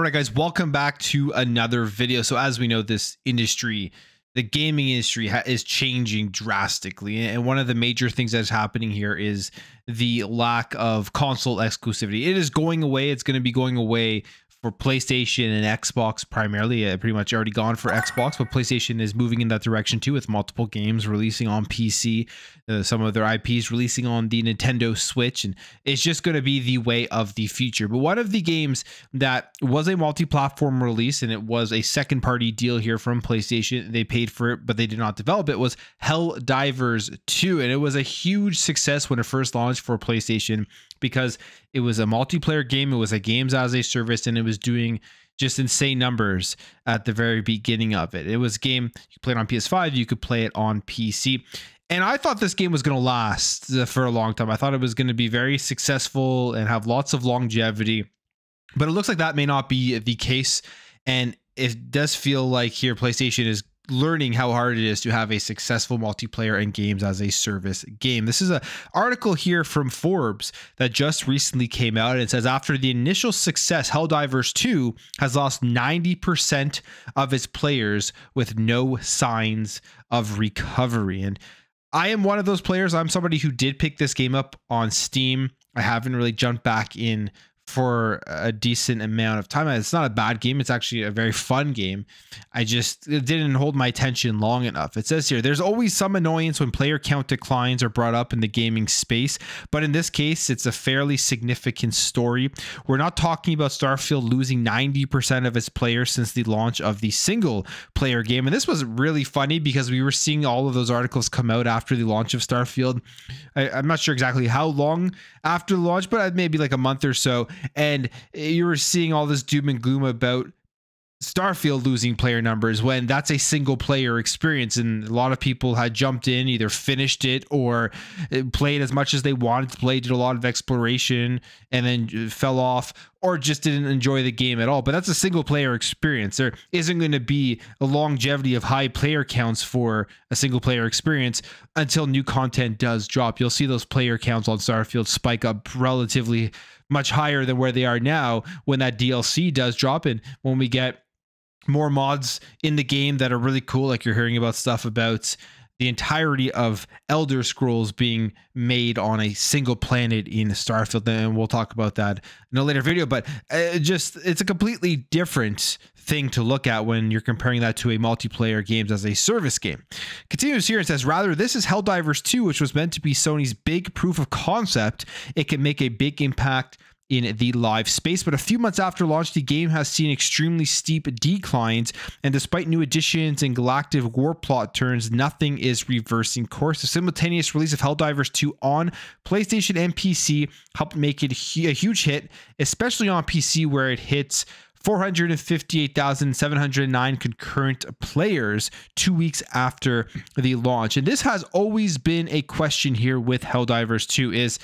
Alright guys, welcome back to another video. So as we know, this industry, the gaming industry is changing drastically. And one of the major things that's happening here is the lack of console exclusivity. It is going away. It's going to be going away for PlayStation and Xbox primarily. Pretty much already gone for Xbox, but PlayStation is moving in that direction too, with multiple games releasing on PC, some of their IPs releasing on the Nintendo Switch, and it's just going to be the way of the future. But one of the games that was a multi-platform release, and it was a second-party deal here from PlayStation, they paid for it, but they did not develop it, was Helldivers 2, and it was a huge success when it first launched for PlayStation because it was a multiplayer game, it was a games as a service, and it was doing just insane numbers at the very beginning of it. It was a game you played on PS5, you could play it on PC. And I thought this game was going to last for a long time. I thought it was going to be very successful and have lots of longevity, but it looks like that may not be the case. And it does feel like here PlayStation is learning how hard it is to have a successful multiplayer and games as a service game. This is an article here from Forbes that just recently came out, and it says after the initial success, Helldivers 2 has lost 90% of its players with no signs of recovery. And I am one of those players. I'm somebody who did pick this game up on Steam. I haven't really jumped back in for a decent amount of time. It's not a bad game. It's actually a very fun game. It didn't hold my attention long enough. It says here, there's always some annoyance when player count declines are brought up in the gaming space, but in this case, it's a fairly significant story. We're not talking about Starfield losing 90% of its players since the launch of the single player game. And this was really funny because we were seeing all of those articles come out after the launch of Starfield. I'm not sure exactly how long after the launch, but maybe like a month or so. And you were seeing all this doom and gloom about Starfield losing player numbers when that's a single player experience, and a lot of people had jumped in, either finished it or played as much as they wanted to play, did a lot of exploration and then fell off, or just didn't enjoy the game at all. But that's a single player experience. There isn't going to be a longevity of high player counts for a single player experience until new content does drop. You'll see those player counts on Starfield spike up relatively much higher than where they are now when that DLC does drop, and when we get more mods in the game that are really cool, like you're hearing about stuff about the entirety of Elder Scrolls being made on a single planet in Starfield, and we'll talk about that in a later video. But it's a completely different thing to look at when you're comparing that to a multiplayer games as a service game. Continues here and says, rather, this is Helldivers 2, which was meant to be Sony's big proof of concept. It can make a big impact in the live space, but a few months after launch, the game has seen extremely steep declines, and despite new additions and galactic war plot turns, nothing is reversing course. The simultaneous release of Helldivers 2 on PlayStation and PC helped make it a huge hit, especially on PC, where it hits 458,709 concurrent players 2 weeks after the launch. And this has always been a question here with Helldivers 2 is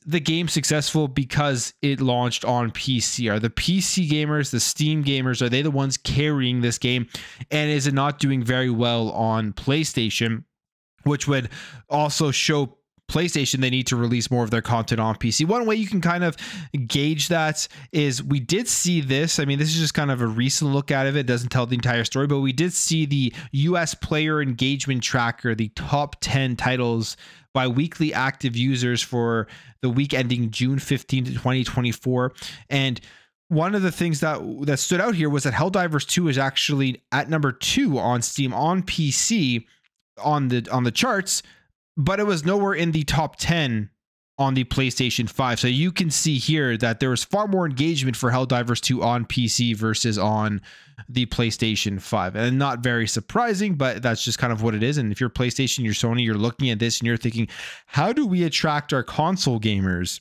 the game successful because it launched on PC? Are the PC gamers, the Steam gamers, are they the ones carrying this game? And is it not doing very well on PlayStation? Which would also show PlayStation they need to release more of their content on PC. One way you can kind of gauge that is we did see this. I mean, this is just kind of a recent look at it. It doesn't tell the entire story, but we did see the US player engagement tracker, the top 10 titles by weekly active users for the week ending June 15th, 2024. And one of the things that stood out here was that Helldivers 2 is actually at number 2 on Steam on PC on the charts, but it was nowhere in the top 10 on the PlayStation 5. So you can see here that there was far more engagement for Helldivers 2 on PC versus on the PlayStation 5. And not very surprising, but that's just kind of what it is. And if you're PlayStation, you're Sony, you're looking at this and you're thinking, how do we attract our console gamers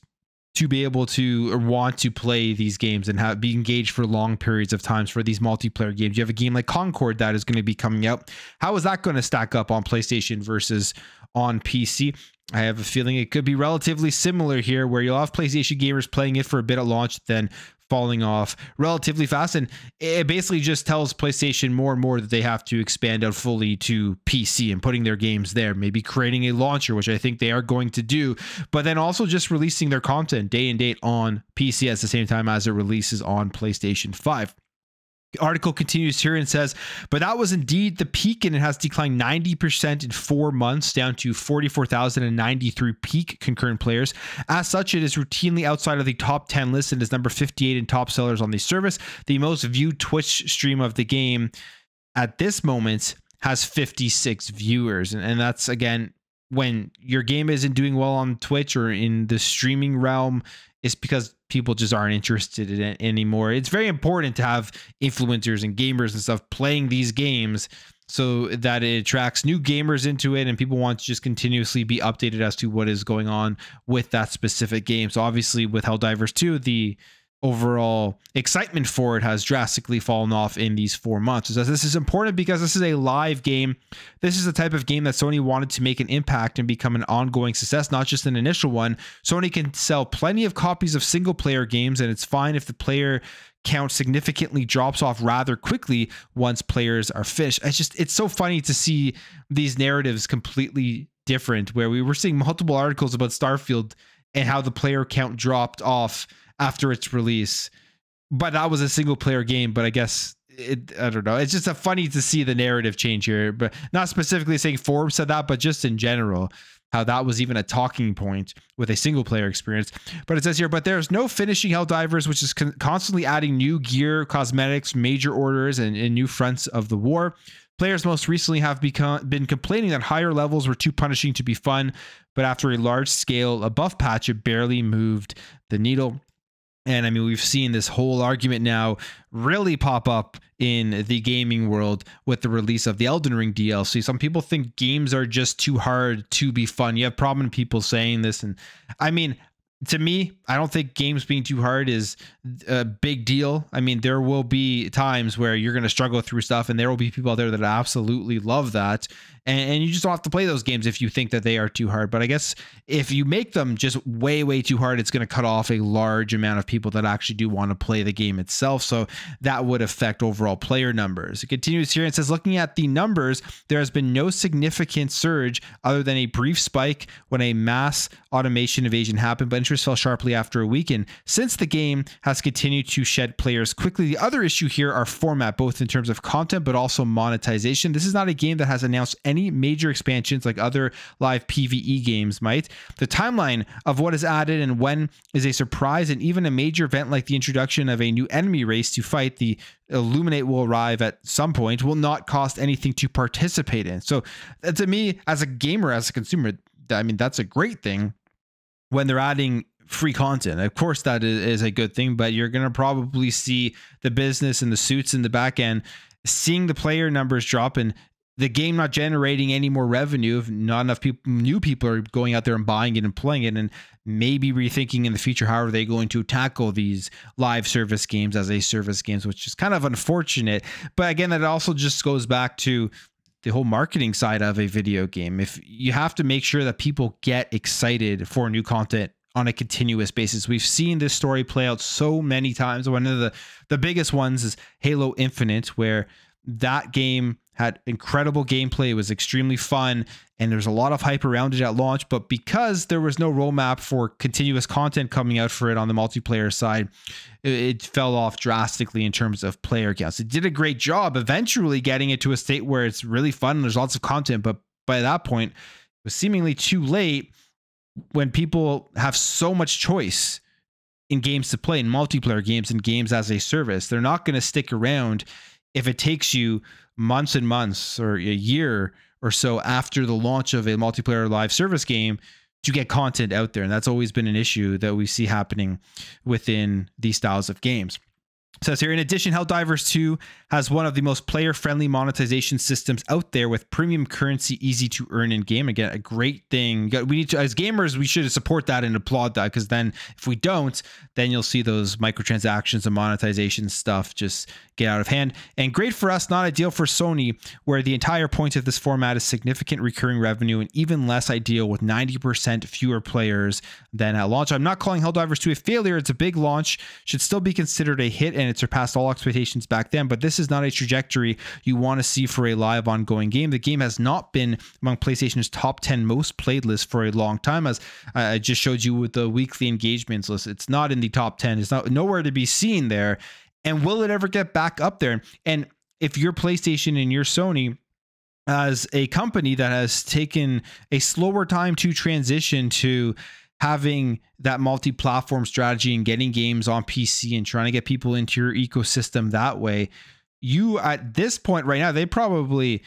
to be able to want to play these games and be engaged for long periods of times for these multiplayer games? You have a game like Concord that is going to be coming out. How is that going to stack up on PlayStation versus on PC? I have a feeling it could be relatively similar here, where you'll have PlayStation gamers playing it for a bit at launch, then falling off relatively fast, and it basically just tells PlayStation more and more that they have to expand out fully to PC and putting their games there, maybe creating a launcher, which I think they are going to do, but then also just releasing their content day and date on PC at the same time as it releases on PlayStation 5. The article continues here and says, but that was indeed the peak, and it has declined 90% in 4 months, down to 44,093 peak concurrent players. As such, it is routinely outside of the top 10 list and is number 58 in top sellers on the service. The most viewed Twitch stream of the game at this moment has 56 viewers. And that's, again, when your game isn't doing well on Twitch or in the streaming realm, it's because people just aren't interested in it anymore. It's very important to have influencers and gamers and stuff playing these games so that it attracts new gamers into it, and people want to just continuously be updated as to what is going on with that specific game. So obviously with Helldivers 2, the overall excitement for it has drastically fallen off in these 4 months. So this is important because this is a live game. This is the type of game that Sony wanted to make an impact and become an ongoing success, not just an initial one. Sony can sell plenty of copies of single player games, and it's fine if the player count significantly drops off rather quickly once players are finished. It's so funny to see these narratives completely different, where we were seeing multiple articles about Starfield and how the player count dropped off after its release, but that was a single player game. But I guess I don't know. It's just funny to see the narrative change here, but not specifically saying Forbes said that, but just in general, how that was even a talking point with a single player experience. But it says here, but there's no finishing Helldivers, which is constantly adding new gear, cosmetics, major orders, and new fronts of the war. Players most recently have been complaining that higher levels were too punishing to be fun, but after a large scale buff patch, it barely moved the needle. And I mean, we've seen this whole argument now really pop up in the gaming world with the release of the Elden Ring DLC. Some people think games are just too hard to be fun. You have prominent people saying this. And I mean, to me, I don't think games being too hard is a big deal. I mean, there will be times where you're going to struggle through stuff, and there will be people out there that absolutely love that. And you just don't have to play those games if you think that they are too hard. But I guess if you make them just way, way too hard, it's going to cut off a large amount of people that actually do want to play the game itself. So that would affect overall player numbers. It continues here and says, looking at the numbers, there has been no significant surge other than a brief spike when a mass automation invasion happened, but interest fell sharply after a week. And since the game has continued to shed players quickly, the other issue here are format, both in terms of content, but also monetization. This is not a game that has announced any major expansions like other live PvE games might. The timeline of what is added and when is a surprise, and even a major event like the introduction of a new enemy race to fight, the Illuminate, will arrive at some point, will not cost anything to participate in. So to me, as a gamer, as a consumer, I mean, that's a great thing when they're adding free content. Of course, that is a good thing, but you're going to probably see the business and the suits in the back end seeing the player numbers drop and the game not generating any more revenue if not enough new people are going out there and buying it and playing it, and maybe rethinking in the future how are they going to tackle these live service games as a service games, which is kind of unfortunate. But again, that also just goes back to the whole marketing side of a video game. If you have to make sure that people get excited for new content on a continuous basis. We've seen this story play out so many times. One of the biggest ones is Halo Infinite, where that game had incredible gameplay. It was extremely fun, and there's a lot of hype around it at launch. But because there was no roadmap for continuous content coming out for it on the multiplayer side, it fell off drastically in terms of player counts. It did a great job eventually getting it to a state where it's really fun and there's lots of content. But by that point, it was seemingly too late when people have so much choice in games to play, in multiplayer games and games as a service. They're not going to stick around if it takes you months and months or a year or so after the launch of a multiplayer live service game to get content out there. And that's always been an issue that we see happening within these styles of games. Says here, in addition, Helldivers 2 has one of the most player-friendly monetization systems out there, with premium currency easy to earn in game. Again, a great thing. We need to, as gamers, we should support that and applaud that, because then if we don't, then you'll see those microtransactions and monetization stuff just get out of hand. And great for us, not ideal for Sony, where the entire point of this format is significant recurring revenue, and even less ideal with 90% fewer players than at launch. I'm not calling Helldivers 2 a failure. It's a big launch, should still be considered a hit, and it surpassed all expectations back then, but this is not a trajectory you want to see for a live ongoing game. The game has not been among PlayStation's top 10 most played lists for a long time, as I just showed you with the weekly engagements list. It's not in the top 10. It's not nowhere to be seen there. And will it ever get back up there? And if you're PlayStation and you're Sony, as a company that has taken a slower time to transition to having that multi-platform strategy and getting games on PC and trying to get people into your ecosystem that way, you at this point right now, they probably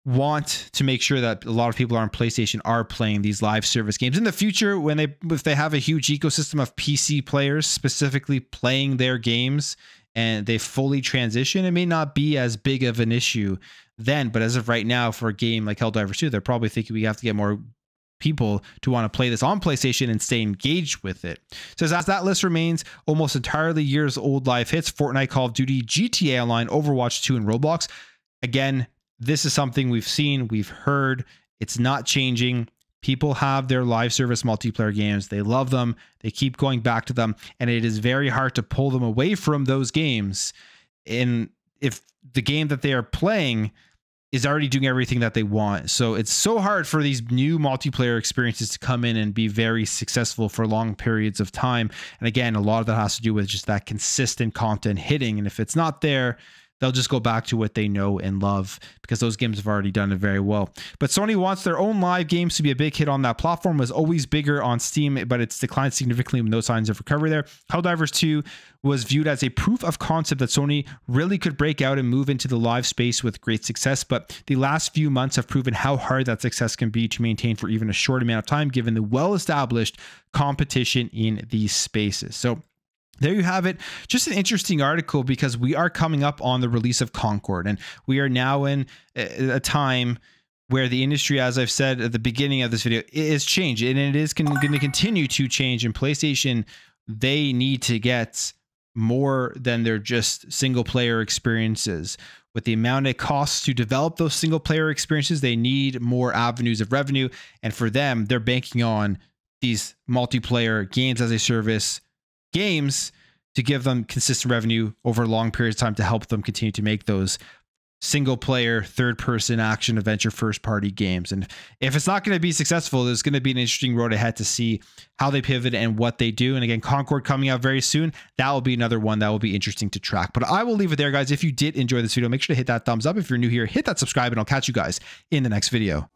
want to make sure that a lot of people on PlayStation are playing these live service games. In the future, if they have a huge ecosystem of PC players specifically playing their games and they fully transition, it may not be as big of an issue then. But as of right now, for a game like Helldivers 2, they're probably thinking we have to get more people to want to play this on PlayStation and stay engaged with it. Says, as that list remains almost entirely years old live hits, Fortnite, Call of Duty, GTA Online, Overwatch 2, and Roblox. Again, this is something we've seen, we've heard. It's not changing. People have their live service multiplayer games. They love them. They keep going back to them. And it is very hard to pull them away from those games. And if the game that they are playing is already doing everything that they want. So it's so hard for these new multiplayer experiences to come in and be very successful for long periods of time. And again, a lot of that has to do with just that consistent content hitting. And if it's not there, they'll just go back to what they know and love, because those games have already done it very well. But Sony wants their own live games to be a big hit on that platform. It was always bigger on Steam, but it's declined significantly with no signs of recovery there. Helldivers 2 was viewed as a proof of concept that Sony really could break out and move into the live space with great success. But the last few months have proven how hard that success can be to maintain for even a short amount of time, given the well-established competition in these spaces. So there you have it. Just an interesting article, because we are coming up on the release of Concord, and we are now in a time where the industry, as I've said at the beginning of this video, is changing, and it is going to continue to change. And PlayStation, they need to get more than their just single player experiences. With the amount it costs to develop those single player experiences, they need more avenues of revenue. And for them, they're banking on these multiplayer games as a service games to give them consistent revenue over long periods of time to help them continue to make those single player, third person action adventure first party games. And if it's not going to be successful, there's going to be an interesting road ahead to see how they pivot and what they do. And again, Concord coming out very soon. That will be another one that will be interesting to track. But I will leave it there, guys. If you did enjoy this video, make sure to hit that thumbs up. If you're new here, hit that subscribe, and I'll catch you guys in the next video.